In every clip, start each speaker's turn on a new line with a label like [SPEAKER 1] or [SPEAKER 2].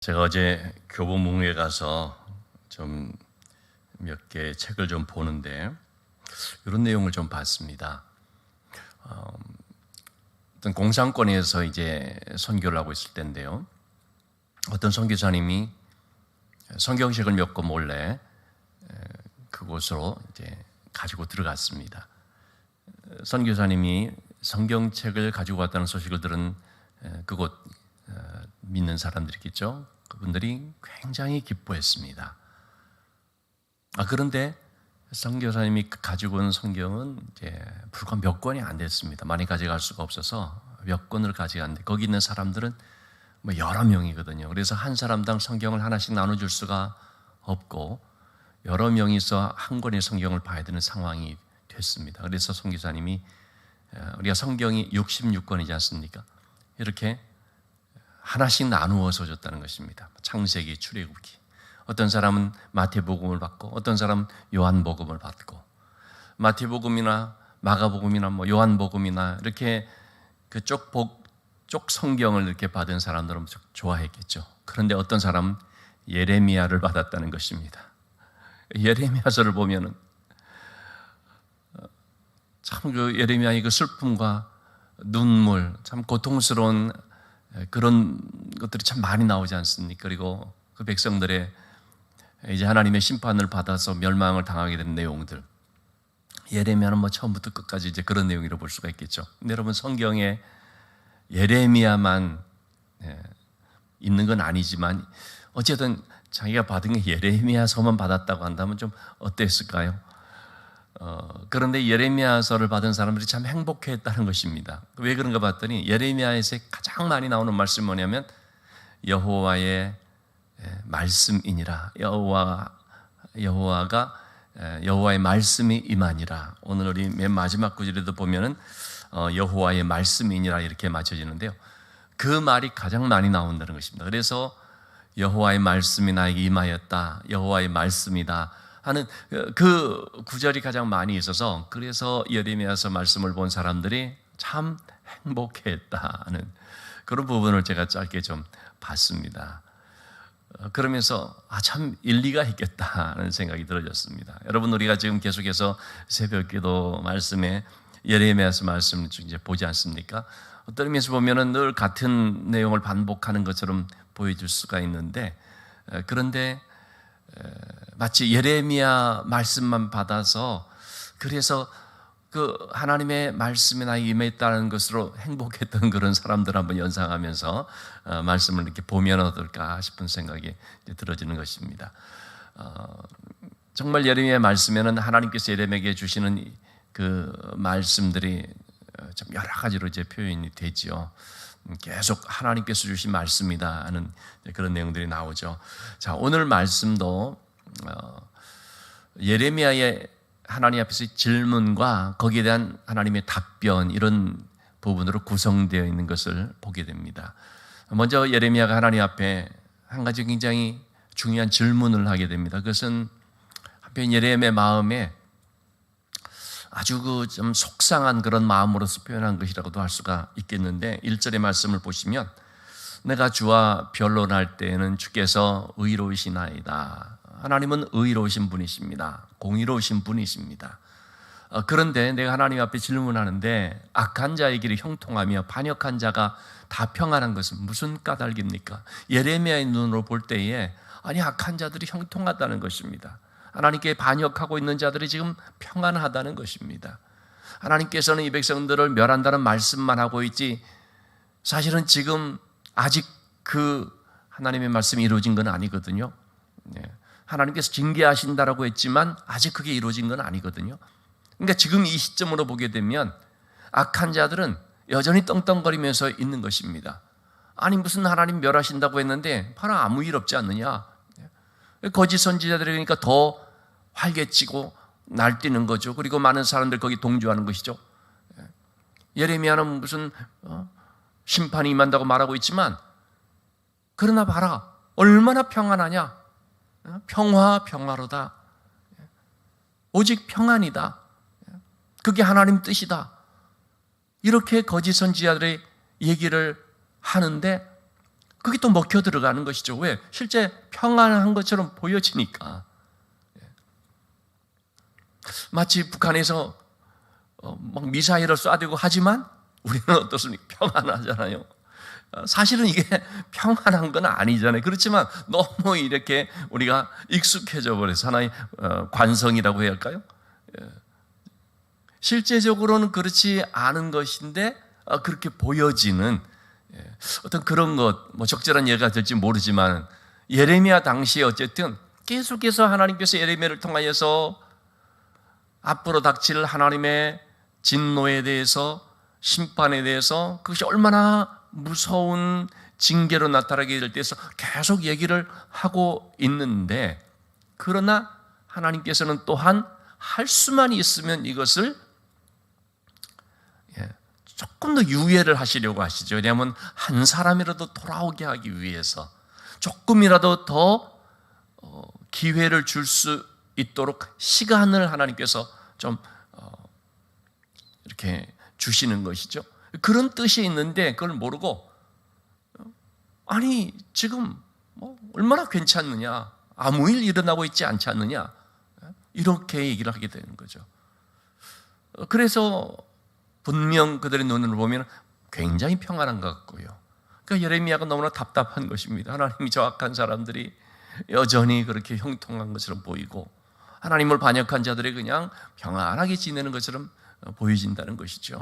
[SPEAKER 1] 제가 어제 교보문고에 가서 좀 몇 개 책을 좀 보는데 이런 내용을 좀 봤습니다. 어떤 공산권에서 이제 선교를 하고 있을 때인데요. 어떤 선교사님이 성경책을 몇 권 몰래 그곳으로 이제 가지고 들어갔습니다. 선교사님이 성경책을 가지고 왔다는 소식을 들은 그곳 믿는 사람들이겠죠. 그분들이 굉장히 기뻐했습니다. 그런데 선교사님이 가지고 온 성경은 이제 불과 몇 권이 안 됐습니다. 많이 가져갈 수가 없어서 몇 권을 가져갔는데 거기 있는 사람들은 뭐 여러 명이거든요. 그래서 한 사람당 성경을 하나씩 나눠줄 수가 없고 여러 명이서 한 권의 성경을 봐야 되는 상황이 됐습니다. 그래서 선교사님이 우리가 성경이 66권이지 않습니까? 이렇게 하나씩 나누어서 줬다는 것입니다. 창세기, 출애굽기. 어떤 사람은 마태복음을 받고 어떤 사람은 요한복음을 받고 마태복음이나 마가복음이나 뭐 요한복음이나 이렇게 그쪽 성경을 이렇게 받은 사람들은 좋아했겠죠. 그런데 어떤 사람은 예레미야를 받았다는 것입니다. 예레미야서를 보면은 참 그 예레미야의 그 슬픔과 눈물, 참 고통스러운 그런 것들이 참 많이 나오지 않습니까? 그리고 그 백성들의 이제 하나님의 심판을 받아서 멸망을 당하게 되는 내용들. 예레미야는 뭐 처음부터 끝까지 이제 그런 내용이라고 볼 수가 있겠죠. 근데 여러분 성경에 예레미야만 있는 건 아니지만 어쨌든 자기가 받은 게 예레미야서만 받았다고 한다면 좀 어땠을까요? 그런데 예레미야서를 받은 사람들이 참 행복해했다는 것입니다. 왜 그런가 봤더니 예레미야에서 가장 많이 나오는 말씀이 뭐냐면 여호와의 말씀이니라. 여호와의 말씀이 임하니라. 오늘 우리 맨 마지막 구절에도 보면은 여호와의 말씀이니라 이렇게 맞춰지는데요. 그 말이 가장 많이 나온다는 것입니다. 그래서 여호와의 말씀이 나에게 임하였다. 여호와의 말씀이다 하는 그 구절이 가장 많이 있어서 그래서 예레미야서 말씀을 본 사람들이 참 행복했다는 그런 부분을 제가 짧게 좀 봤습니다. 그러면서 참 일리가 있겠다는 생각이 들어졌습니다. 여러분 우리가 지금 계속해서 새벽기도 말씀에 예레미야서 말씀을 이제 보지 않습니까? 어떤 의미에서 보면은 늘 같은 내용을 반복하는 것처럼 보여줄 수가 있는데 그런데 마치 예레미야 말씀만 받아서 그래서 그 하나님의 말씀이 나에게 임했다는 것으로 행복했던 그런 사람들 한번 연상하면서 말씀을 이렇게 보면 어떨까 싶은 생각이 들어지는 것입니다. 정말 예레미야 말씀에는 하나님께서 예레미야에게 주시는 그 말씀들이 좀 여러 가지로 이제 표현이 되죠. 계속 하나님께서 주신 말씀이다 하는 그런 내용들이 나오죠. 자, 오늘 말씀도 예레미야의 하나님 앞에서의 질문과 거기에 대한 하나님의 답변 이런 부분으로 구성되어 있는 것을 보게 됩니다. 먼저 예레미야가 하나님 앞에 한 가지 굉장히 중요한 질문을 하게 됩니다. 그것은 한편 예레미야의 마음에 아주 그 좀 속상한 그런 마음으로서 표현한 것이라고도 할 수가 있겠는데 1절의 말씀을 보시면 내가 주와 변론할 때에는 주께서 의로우시나이다. 하나님은 의로우신 분이십니다. 공의로우신 분이십니다. 그런데 내가 하나님 앞에 질문하는데 악한 자의 길이 형통하며 반역한 자가 다 평안한 것은 무슨 까닭입니까? 예레미야의 눈으로 볼 때에 아니 악한 자들이 형통하다는 것입니다. 하나님께 반역하고 있는 자들이 지금 평안하다는 것입니다. 하나님께서는 이 백성들을 멸한다는 말씀만 하고 있지 사실은 지금 아직 그 하나님의 말씀이 이루어진 건 아니거든요. 하나님께서 징계하신다라고 했지만 아직 그게 이루어진 건 아니거든요. 그러니까 지금 이 시점으로 보게 되면 악한 자들은 여전히 떵떵거리면서 있는 것입니다. 아니 무슨 하나님 멸하신다고 했는데 바로 아무 일 없지 않느냐. 거짓 선지자들이 그러니까 더 활개치고 날뛰는 거죠. 그리고 많은 사람들 거기 동조하는 것이죠. 예레미야는 무슨 심판이 임한다고 말하고 있지만 그러나 봐라 얼마나 평안하냐. 평화로다. 오직 평안이다. 그게 하나님 뜻이다. 이렇게 거짓 선지자들의 얘기를 하는데 그게 또 먹혀 들어가는 것이죠. 왜? 실제 평안한 것처럼 보여지니까. 마치 북한에서 막 미사일을 쏴대고 하지만 우리는 어떻습니까? 평안하잖아요. 사실은 이게 평안한 건 아니잖아요. 그렇지만 너무 이렇게 우리가 익숙해져 버려서 하나의 관성이라고 해야 할까요? 실제적으로는 그렇지 않은 것인데 그렇게 보여지는 어떤 그런 것, 뭐 적절한 예가 될지 모르지만 예레미야 당시에 어쨌든 계속해서 하나님께서 예레미야를 통하여서 앞으로 닥칠 하나님의 진노에 대해서, 심판에 대해서, 그것이 얼마나 무서운 징계로 나타나게 될 때에서 계속 얘기를 하고 있는데, 그러나 하나님께서는 또한 할 수만 있으면 이것을 조금 더 유예를 하시려고 하시죠. 왜냐하면 한 사람이라도 돌아오게 하기 위해서 조금이라도 더 기회를 줄 수 있도록 시간을 하나님께서 좀 이렇게 주시는 것이죠. 그런 뜻이 있는데 그걸 모르고 아니 지금 뭐 얼마나 괜찮느냐, 아무 일 일어나고 있지 않지 않느냐, 이렇게 얘기를 하게 되는 거죠. 그래서 분명 그들의 눈으로 보면 굉장히 평안한 것 같고요. 그러니까 예레미야가 너무나 답답한 것입니다. 하나님이 저악한 사람들이 여전히 그렇게 형통한 것처럼 보이고 하나님을 반역한 자들이 그냥 평안하게 지내는 것처럼 보여진다는 것이죠.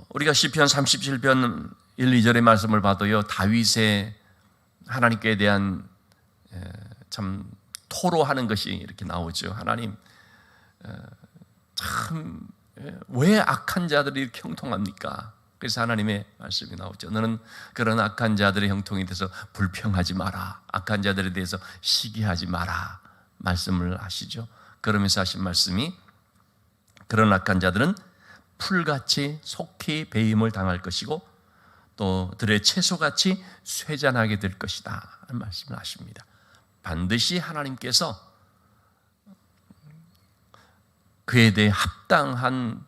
[SPEAKER 1] 우리가 시편 37편 1, 2절의 말씀을 봐도요, 다윗의 하나님께 대한 참 토로하는 것이 이렇게 나오죠. 하나님, 참 왜 악한 자들이 이렇게 형통합니까? 그래서 하나님의 말씀이 나오죠. 너는 그런 악한 자들의 형통에 대해서 불평하지 마라, 악한 자들에 대해서 시기하지 마라 말씀을 하시죠. 그러면서 하신 말씀이 그런 악한 자들은 풀같이 속히 배임을 당할 것이고 또 들의 채소같이 쇠잔하게 될 것이다 하는 말씀을 하십니다. 반드시 하나님께서 그에 대해 합당한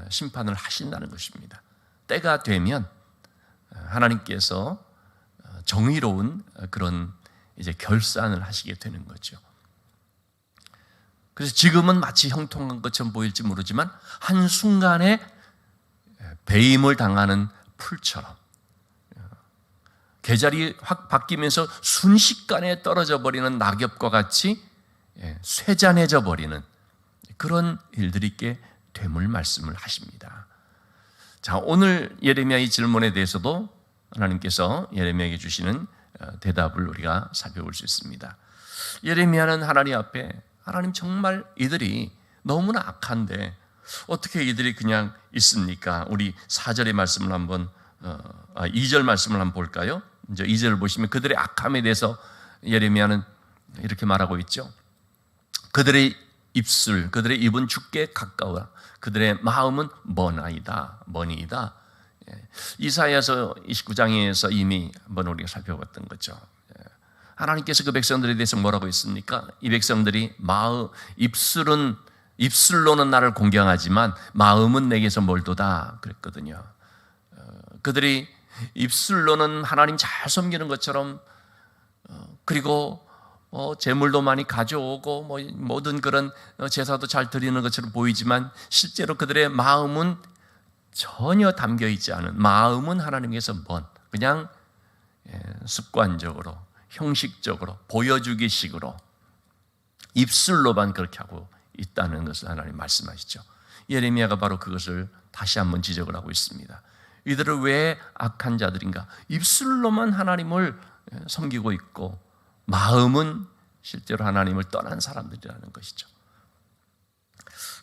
[SPEAKER 1] 심판을 하신다는 것입니다. 때가 되면 하나님께서 정의로운 그런 이제 결산을 하시게 되는 거죠. 그래서 지금은 마치 형통한 것처럼 보일지 모르지만 한순간에 배임을 당하는 풀처럼 계절이 확 바뀌면서 순식간에 떨어져 버리는 낙엽과 같이 쇠잔해져 버리는 그런 일들이 있게 됨을 말씀을 하십니다. 자, 오늘 예레미야의 질문에 대해서도 하나님께서 예레미야에게 주시는 대답을 우리가 살펴볼 수 있습니다. 예레미야는 하나님 앞에 하나님 정말 이들이 너무나 악한데 어떻게 이들이 그냥 있습니까? 우리 4절의 말씀을 한번 2절 말씀을 한번 볼까요? 이제 2절을 보시면 그들의 악함에 대해서 예레미야는 이렇게 말하고 있죠. 그들의 입술, 그들의 입은 죽게 가까워 그들의 마음은 머니이다. 이사야서 29장에서 이미 한번 우리가 살펴봤던 거죠. 하나님께서 그 백성들에 대해서 뭐라고 했습니까? 이 백성들이 입술로는 나를 공경하지만 마음은 내게서 멀도다 그랬거든요. 그들이 입술로는 하나님 잘 섬기는 것처럼 그리고 재물도 많이 가져오고 모든 그런 제사도 잘 드리는 것처럼 보이지만 실제로 그들의 마음은 전혀 담겨 있지 않은, 마음은 하나님께서 그냥 습관적으로 형식적으로 보여주기 식으로 입술로만 그렇게 하고 있다는 것을 하나님 말씀하시죠. 예레미야가 바로 그것을 다시 한번 지적을 하고 있습니다. 이들은 왜 악한 자들인가? 입술로만 하나님을 섬기고 있고 마음은 실제로 하나님을 떠난 사람들이라는 것이죠.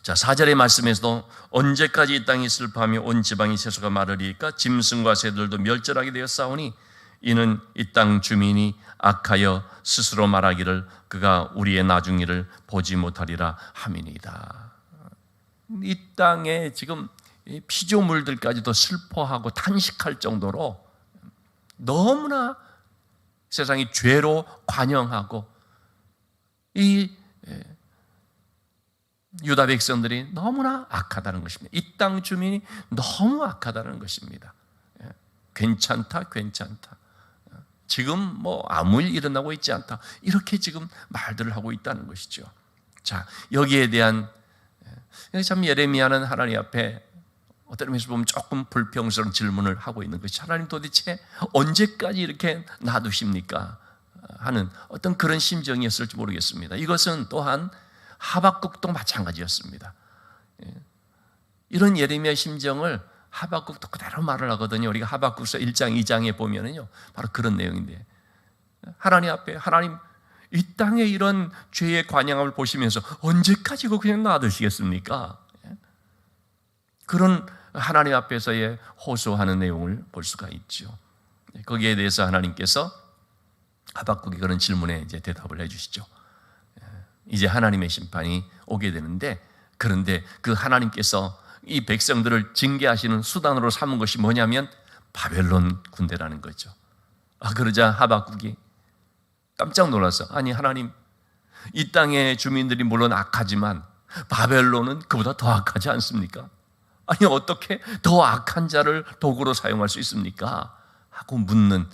[SPEAKER 1] 자, 4절의 말씀에서도 언제까지 이 땅이 슬퍼하며 온 지방이 세수가 마르리까 짐승과 새들도 멸절하게 되었사오니 이는 이 땅 주민이 악하여 스스로 말하기를 그가 우리의 나중일을 보지 못하리라 함이니이다. 이 땅에 지금 피조물들까지도 슬퍼하고 탄식할 정도로 너무나 세상이 죄로 관영하고 이 유다 백성들이 너무나 악하다는 것입니다. 이 땅 주민이 너무 악하다는 것입니다. 괜찮다, 괜찮다. 지금 뭐 아무 일 일어나고 있지 않다. 이렇게 지금 말들을 하고 있다는 것이죠. 자, 여기에 대한 참 예레미야는 하나님 앞에 어떤 의미에서 보면 조금 불평스러운 질문을 하고 있는 것이, 하나님 도대체 언제까지 이렇게 놔두십니까? 하는 어떤 그런 심정이었을지 모르겠습니다. 이것은 또한 하박국도 마찬가지였습니다. 이런 예레미야의 심정을 하박국도 그대로 말을 하거든요. 우리가 하박국서 1장, 2장에 보면은요, 바로 그런 내용인데, 하나님 앞에, 하나님 이 땅의 이런 죄의 관영함을 보시면서 언제까지 그냥 놔두시겠습니까? 그런 하나님 앞에서의 호소하는 내용을 볼 수가 있죠. 거기에 대해서 하나님께서 하박국이 그런 질문에 이제 대답을 해주시죠. 이제 하나님의 심판이 오게 되는데, 그런데 그 하나님께서 이 백성들을 징계하시는 수단으로 삼은 것이 뭐냐면 바벨론 군대라는 거죠. 그러자 하박국이 깜짝 놀라서, 아니 하나님, 이 땅의 주민들이 물론 악하지만 바벨론은 그보다 더 악하지 않습니까? 아니 어떻게 더 악한 자를 도구로 사용할 수 있습니까? 하고 묻는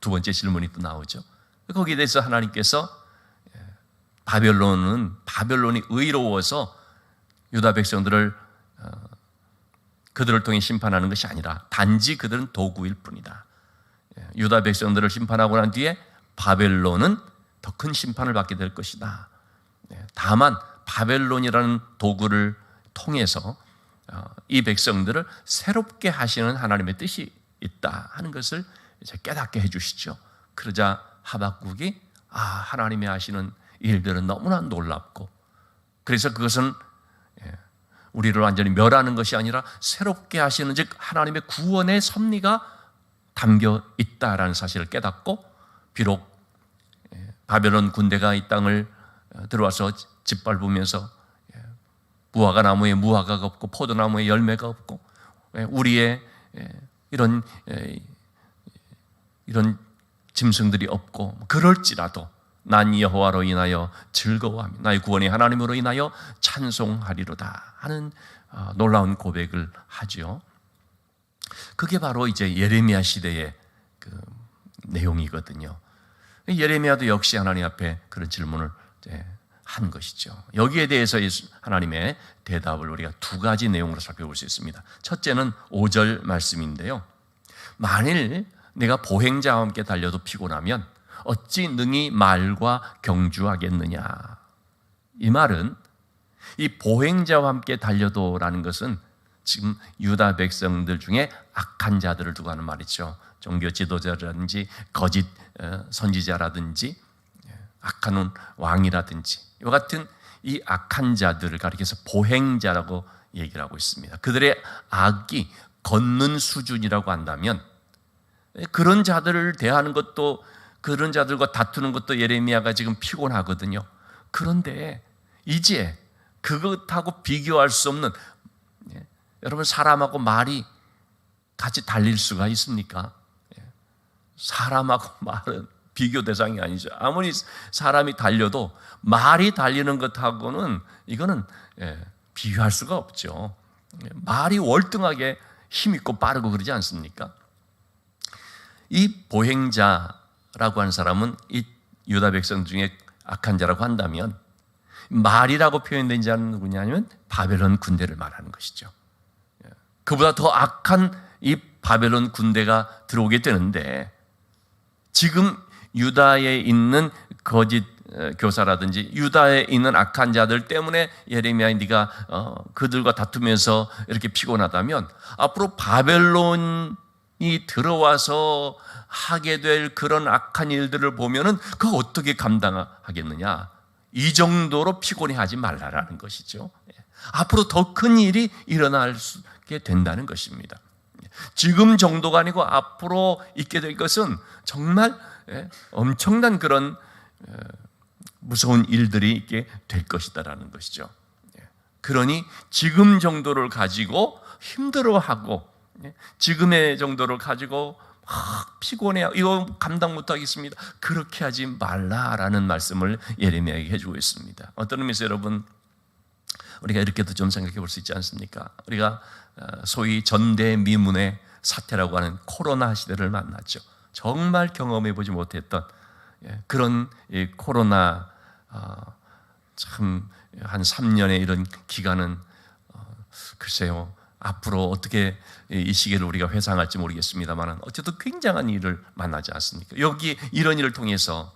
[SPEAKER 1] 두 번째 질문이 또 나오죠. 거기에 대해서 하나님께서 바벨론이 의로워서 유다 백성들을 그들을 통해 심판하는 것이 아니라 단지 그들은 도구일 뿐이다. 유다 백성들을 심판하고 난 뒤에 바벨론은 더 큰 심판을 받게 될 것이다. 다만 바벨론이라는 도구를 통해서 이 백성들을 새롭게 하시는 하나님의 뜻이 있다 하는 것을 이제 깨닫게 해주시죠. 그러자 하박국이 하나님이 하시는 일들은 너무나 놀랍고, 그래서 그것은 우리를 완전히 멸하는 것이 아니라 새롭게 하시는, 즉 하나님의 구원의 섭리가 담겨 있다라는 사실을 깨닫고, 비록 바벨론 군대가 이 땅을 들어와서 짓밟으면서 무화과 나무에 무화과가 없고 포도나무에 열매가 없고 우리의 이런 짐승들이 없고, 그럴지라도 난 여호와로 인하여 즐거워하며 나의 구원의 하나님으로 인하여 찬송하리로다 하는 놀라운 고백을 하죠. 그게 바로 이제 예레미야 시대의 그 내용이거든요. 예레미야도 역시 하나님 앞에 그런 질문을 한 것이죠. 여기에 대해서 하나님의 대답을 우리가 두 가지 내용으로 살펴볼 수 있습니다. 첫째는 5절 말씀인데요. 만일 내가 보행자와 함께 달려도 피곤하면 어찌 능히 말과 경주하겠느냐. 이 말은 이 보행자와 함께 달려도라는 것은 지금 유다 백성들 중에 악한 자들을 두고 하는 말이죠. 종교 지도자라든지 거짓 선지자라든지 악한 왕이라든지 이와 같은 이 악한 자들을 가리켜서 보행자라고 얘기를 하고 있습니다. 그들의 악이 걷는 수준이라고 한다면 그런 자들을 대하는 것도, 그런 자들과 다투는 것도 예레미야가 지금 피곤하거든요. 그런데 이제 그것하고 비교할 수 없는, 여러분 사람하고 말이 같이 달릴 수가 있습니까? 사람하고 말은 비교 대상이 아니죠. 아무리 사람이 달려도 말이 달리는 것하고는 이거는 비교할 수가 없죠. 말이 월등하게 힘있고 빠르고 그러지 않습니까? 이 보행자라고 하는 사람은 이 유다 백성 중에 악한 자라고 한다면, 말이라고 표현된 자는 누구냐면 바벨론 군대를 말하는 것이죠. 그보다 더 악한 이 바벨론 군대가 들어오게 되는데, 지금 유다에 있는 거짓 교사라든지 유다에 있는 악한 자들 때문에 예레미야, 네가 그들과 다투면서 이렇게 피곤하다면 앞으로 바벨론이 들어와서 하게 될 그런 악한 일들을 보면은 그거 어떻게 감당하겠느냐. 이 정도로 피곤해하지 말라라는 것이죠. 앞으로 더 큰 일이 일어나게 된다는 것입니다. 지금 정도가 아니고 앞으로 있게 될 것은 정말 엄청난 그런 무서운 일들이 있게 될 것이다라는 것이죠. 그러니 지금 정도를 가지고 힘들어하고, 지금의 정도를 가지고 피곤해요, 이거 감당 못하겠습니다, 그렇게 하지 말라라는 말씀을 예레미야에게 해주고 있습니다. 어떤 의미에서 여러분, 우리가 이렇게도 좀 생각해 볼 수 있지 않습니까? 우리가 소위 전대미문의 사태라고 하는 코로나 시대를 만났죠. 정말 경험해보지 못했던 그런 코로나, 참 한 3년의 이런 기간은 글쎄요, 앞으로 어떻게 이 시기를 우리가 회상할지 모르겠습니다만 어쨌든 굉장한 일을 만나지 않습니까? 여기 이런 일을 통해서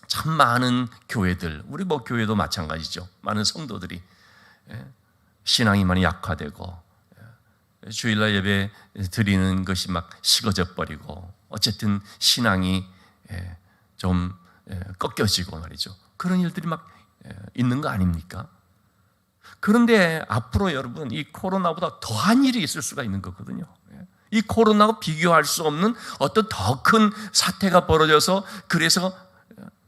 [SPEAKER 1] 참 많은 교회들, 우리 뭐 교회도 마찬가지죠. 많은 성도들이 신앙이 많이 약화되고 주일날 예배 드리는 것이 막 식어져 버리고 어쨌든 신앙이 좀 꺾여지고 말이죠. 그런 일들이 막 있는 거 아닙니까? 그런데 앞으로 여러분 이 코로나보다 더한 일이 있을 수가 있는 거거든요. 이 코로나와 비교할 수 없는 어떤 더 큰 사태가 벌어져서 그래서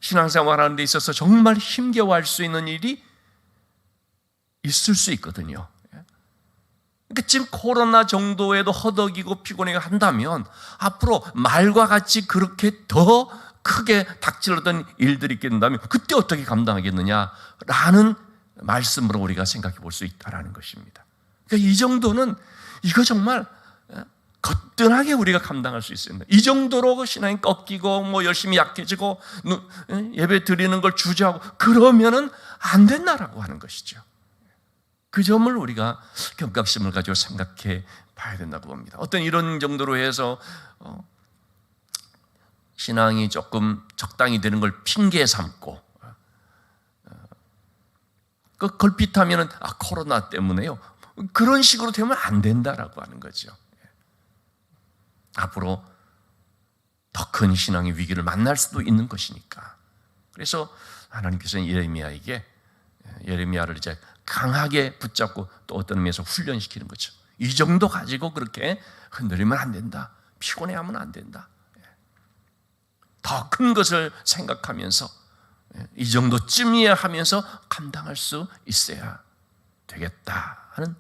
[SPEAKER 1] 신앙생활하는 데 있어서 정말 힘겨워할 수 있는 일이 있을 수 있거든요. 그러니까 지금 코로나 정도에도 허덕이고 피곤해가 한다면 앞으로 말과 같이 그렇게 더 크게 닥치려던 일들이 있게 된다면 그때 어떻게 감당하겠느냐라는 말씀으로 우리가 생각해 볼 수 있다는 것입니다. 그러니까 이 정도는 이거 정말 거뜬하게 우리가 감당할 수 있습니다. 이 정도로 신앙이 꺾이고 뭐 열심히 약해지고 예배 드리는 걸 주저하고 그러면은 안 된다라고 하는 것이죠. 그 점을 우리가 경각심을 가지고 생각해 봐야 된다고 봅니다. 어떤 이런 정도로 해서 신앙이 조금 적당히 되는 걸 핑계 삼고 그 걸핏하면은 코로나 때문에요. 그런 식으로 되면 안 된다라고 하는 거죠. 앞으로 더 큰 신앙의 위기를 만날 수도 있는 것이니까. 그래서 하나님께서는 예레미야를 이제 강하게 붙잡고 또 어떤 의미에서 훈련시키는 거죠. 이 정도 가지고 그렇게 흔들리면 안 된다. 피곤해하면 안 된다. 더 큰 것을 생각하면서 이 정도쯤이야 하면서 감당할 수 있어야 되겠다 하는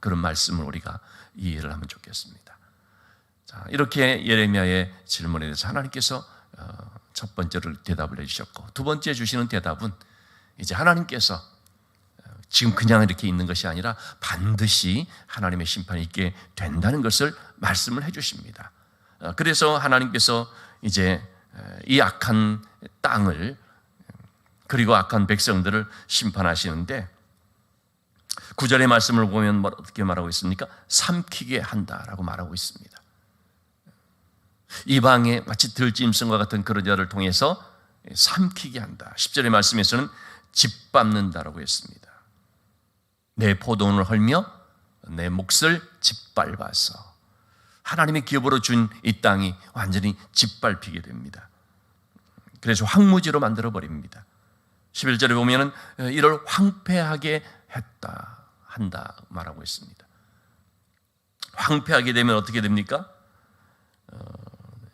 [SPEAKER 1] 그런 말씀을 우리가 이해를 하면 좋겠습니다. 자, 이렇게 예레미야의 질문에 대해서 하나님께서 첫 번째로 대답을 해주셨고 두 번째 주시는 대답은 이제 하나님께서 지금 그냥 이렇게 있는 것이 아니라 반드시 하나님의 심판이 있게 된다는 것을 말씀을 해주십니다. 그래서 하나님께서 이제 이 악한 땅을 그리고 악한 백성들을 심판하시는데 9절의 말씀을 보면 어떻게 말하고 있습니까? 삼키게 한다라고 말하고 있습니다. 이방의 마치 들짐승과 같은 그런 자를 통해서 삼키게 한다. 10절의 말씀에서는 짓밟는다라고 했습니다. 내 포도원을 헐며 내 몫을 짓밟아서 하나님의 기업으로 준 이 땅이 완전히 짓밟히게 됩니다. 그래서 황무지로 만들어버립니다. 11절에 보면은 이를 황폐하게 한다 말하고 있습니다. 황폐하게 되면 어떻게 됩니까?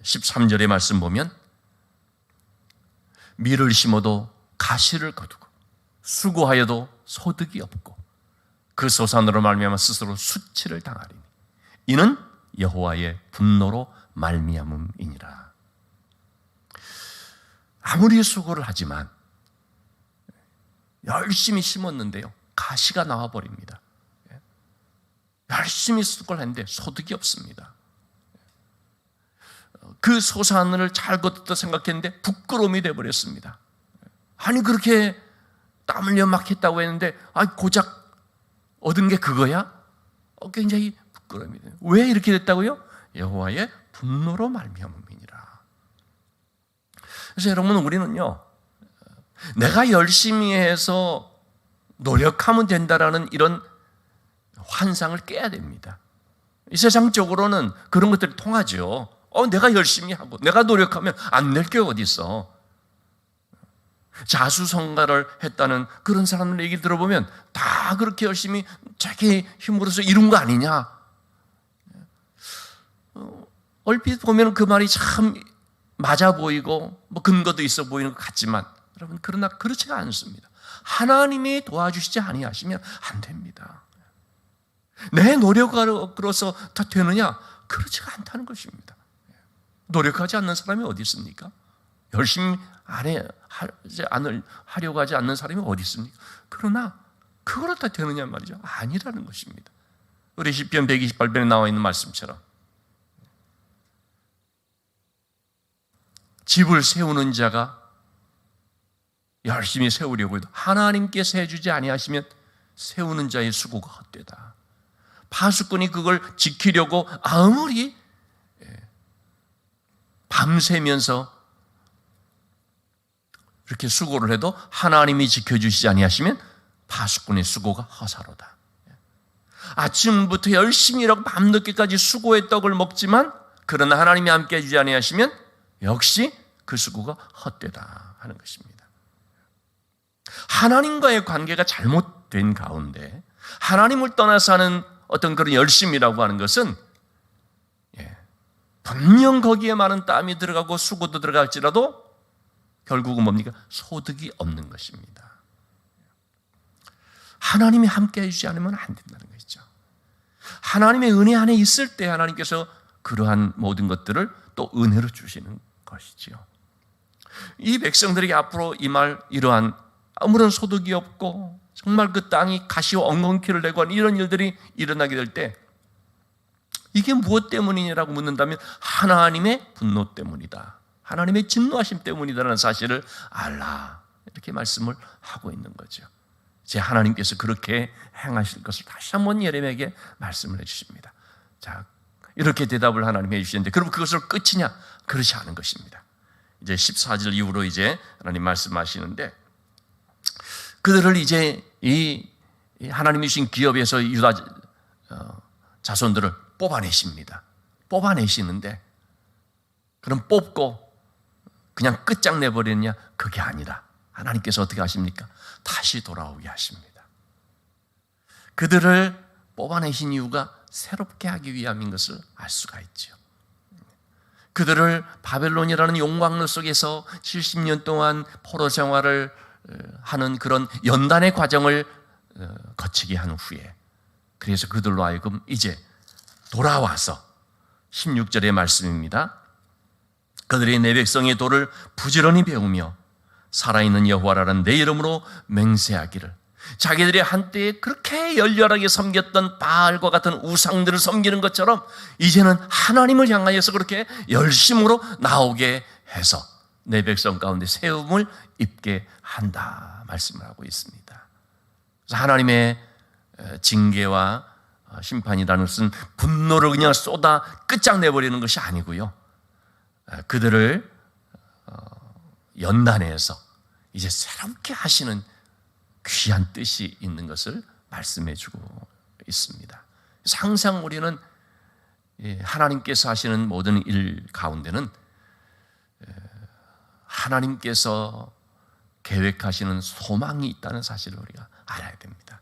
[SPEAKER 1] 13절의 말씀 보면 밀을 심어도 가시를 거두고 수고하여도 소득이 없고 그 소산으로 말미암아 스스로 수치를 당하리니 이는 여호와의 분노로 말미암음이니라. 아무리 수고를 하지만 열심히 심었는데요 가시가 나와버립니다. 열심히 수고를 했는데 소득이 없습니다. 그 소산을 잘 거뒀다 생각했는데 부끄러움이 되어버렸습니다. 아니 그렇게 땀 흘려 막 했다고 했는데 고작 얻은 게 그거야? 굉장히 부끄러움이 돼요. 왜 이렇게 됐다고요? 여호와의 분노로 말미암음이니라. 그래서 여러분 우리는요 내가 열심히 해서 노력하면 된다라는 이런 환상을 깨야 됩니다. 이 세상적으로는 그런 것들이 통하죠. 내가 열심히 하고 내가 노력하면 안 낼 게 어디 있어. 자수성가를 했다는 그런 사람들 얘기 들어보면 다 그렇게 열심히 자기 힘으로서 이룬 거 아니냐. 얼핏 보면 그 말이 참 맞아 보이고 뭐 근거도 있어 보이는 것 같지만 여러분 그러나 그렇지가 않습니다. 하나님이 도와주시지 아니하시면 안 됩니다. 내 노력으로서 다 되느냐? 그렇지가 않다는 것입니다. 노력하지 않는 사람이 어디 있습니까? 열심히 하려고 하지 않는 사람이 어디 있습니까? 그러나 그거로 다 되느냐 말이죠. 아니라는 것입니다. 우리 시편 128편에 나와 있는 말씀처럼 집을 세우는 자가 열심히 세우려고 해도 하나님께서 해주지 아니하시면 세우는 자의 수고가 헛되다. 파수꾼이 그걸 지키려고 아무리 밤새면서 이렇게 수고를 해도 하나님이 지켜주시지 아니하시면 파수꾼의 수고가 허사로다. 아침부터 열심히 일하고 밤늦게까지 수고의 떡을 먹지만 그러나 하나님이 함께 해주지 아니하시면 역시 그 수고가 헛되다 하는 것입니다. 하나님과의 관계가 잘못된 가운데 하나님을 떠나서 하는 어떤 그런 열심이라고 하는 것은 분명 거기에 많은 땀이 들어가고 수고도 들어갈지라도 결국은 뭡니까? 소득이 없는 것입니다. 하나님이 함께 해주지 않으면 안 된다는 것이죠. 하나님의 은혜 안에 있을 때 하나님께서 그러한 모든 것들을 또 은혜로 주시는 것이지요. 이 백성들에게 앞으로 임할 이러한 아무런 소득이 없고 정말 그 땅이 가시와 엉겅퀴를 내고 이런 일들이 일어나게 될 때 이게 무엇 때문이냐라고 묻는다면 하나님의 분노 때문이다. 하나님의 진노하심 때문이다라는 사실을 알라. 이렇게 말씀을 하고 있는 거죠. 이제 하나님께서 그렇게 행하실 것을 다시 한번 예레미야에게 말씀을 해주십니다. 자, 이렇게 대답을 하나님이 해주시는데 그럼 그것을 끝이냐? 그렇지 않은 것입니다. 이제 14절 이후로 이제 하나님 말씀하시는데 그들을 이제 이 하나님이 주신 기업에서 유다 자손들을 뽑아내십니다. 뽑아내시는데 그럼 뽑고 그냥 끝장내버리느냐? 그게 아니라 하나님께서 어떻게 하십니까? 다시 돌아오게 하십니다. 그들을 뽑아내신 이유가 새롭게 하기 위함인 것을 알 수가 있죠. 그들을 바벨론이라는 용광로 속에서 70년 동안 포로 생활을 하는 그런 연단의 과정을 거치게 한 후에 그래서 그들로 하여금 이제 돌아와서 16절의 말씀입니다. 그들이 내 백성의 도를 부지런히 배우며 살아있는 여호와라는 내 이름으로 맹세하기를 자기들이 한때에 그렇게 열렬하게 섬겼던 바알과 같은 우상들을 섬기는 것처럼 이제는 하나님을 향하여서 그렇게 열심으로 나오게 해서 내 백성 가운데 세움을 입게 한다 말씀을 하고 있습니다. 그래서 하나님의 징계와 심판이라는 것은 분노를 그냥 쏟아 끝장내버리는 것이 아니고요. 그들을 연단해서 이제 새롭게 하시는 귀한 뜻이 있는 것을 말씀해주고 있습니다. 그래서 항상 우리는 하나님께서 하시는 모든 일 가운데는 하나님께서 계획하시는 소망이 있다는 사실을 우리가 알아야 됩니다.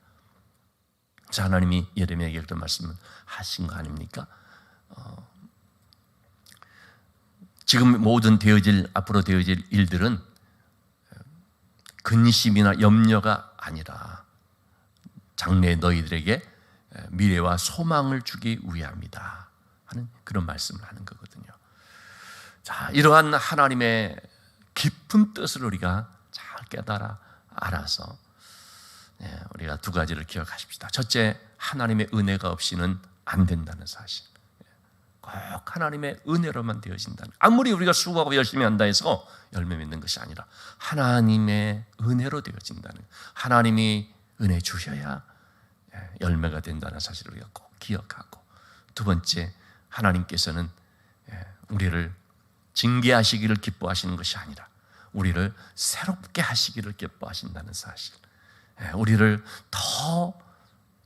[SPEAKER 1] 자, 하나님이 예레미야에게 그런 말씀을 하신 거 아닙니까? 지금 모든 앞으로 되어질 일들은 근심이나 염려가 아니라 장래 너희들에게 미래와 소망을 주기 위함이다 하는 그런 말씀을 하는 거거든요. 자, 이러한 하나님의 깊은 뜻을 우리가 잘 깨달아 알아서 우리가 두 가지를 기억하십시다. 첫째, 하나님의 은혜가 없이는 안 된다는 사실. 꼭 하나님의 은혜로만 되어진다는, 아무리 우리가 수고하고 열심히 한다 해서 열매 맺는 것이 아니라 하나님의 은혜로 되어진다는, 하나님이 은혜 주셔야 열매가 된다는 사실을 우리가 꼭 기억하고, 두 번째, 하나님께서는 우리를 징계하시기를 기뻐하시는 것이 아니라 우리를 새롭게 하시기를 기뻐하신다는 사실, 우리를 더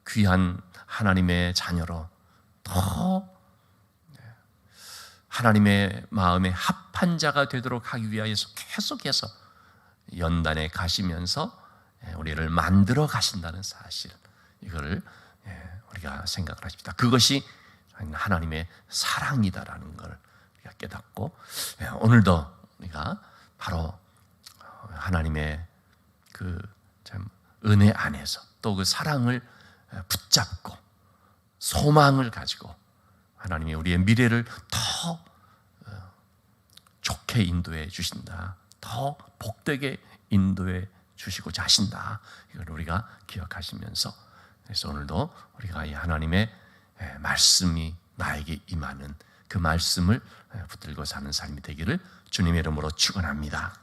[SPEAKER 1] 귀한 하나님의 자녀로, 더 하나님의 마음에 합한 자가 되도록 하기 위하여서 계속해서 연단에 가시면서 우리를 만들어 가신다는 사실, 이거를 우리가 생각을 하십니다. 그것이 하나님의 사랑이다라는 걸 우리가 깨닫고, 오늘도 우리가 바로 하나님의 그 참 은혜 안에서 또 그 사랑을 붙잡고 소망을 가지고 하나님이 우리의 미래를 더 좋게 인도해 주신다, 더 복되게 인도해 주시고자 하신다, 이걸 우리가 기억하시면서, 그래서 오늘도 우리가 이 하나님의 말씀이 나에게 임하는 그 말씀을 붙들고 사는 삶이 되기를 주님의 이름으로 축원합니다.